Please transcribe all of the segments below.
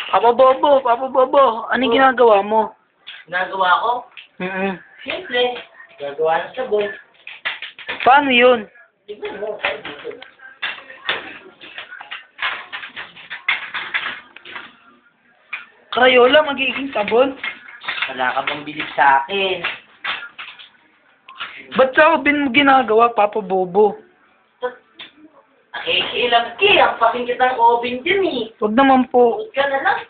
Papa Bobo, Papa Bobo, anong ginagawa mo? Ginagawa ko? Siyempre, gagawa ng sabon. Paano yun? Tignan mo, tayo dito. Crayola, magiging sabon? Wala ka bang bilib sa akin? Ba't sa ubin mo ginagawa, Papa Bobo? Nakikiilang ang paking kitang oven dyan eh. Huwag naman po. Huwag ka na lang.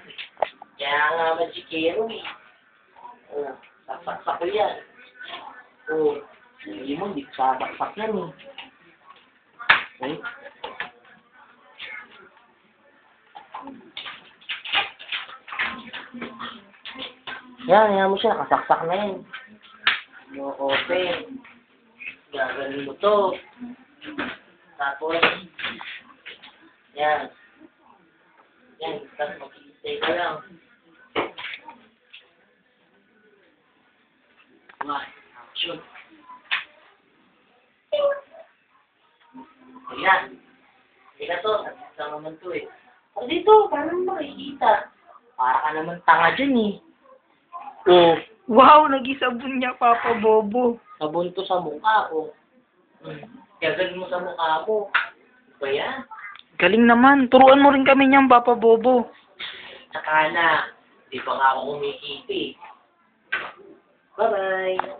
Kaya nga magikero eh. Oh, saksak ko yan. Oh, hindi mo, hindi ko sabaksak yan eh. Okay? Yan mo siya, nakasaksak na yan. No, open. Gagaling mo to. Tapos, yan. Yan, tapos mag-i-stay ka lang. One, action. Ayan. Hindi na to, nasasama naman to eh. O dito, paano mo makikita? Para ka naman tanga dyan eh. Oh, Wow, nag-isabon niya, Papa Bobo. sabon to sa mukha ko. Gagaling mo sa mukha mo. Ano ba yan? Galing naman. Turuan mo rin kami niyan, Papa Bobo. Saka na, di pa nga ako kumikita eh. Bye-bye!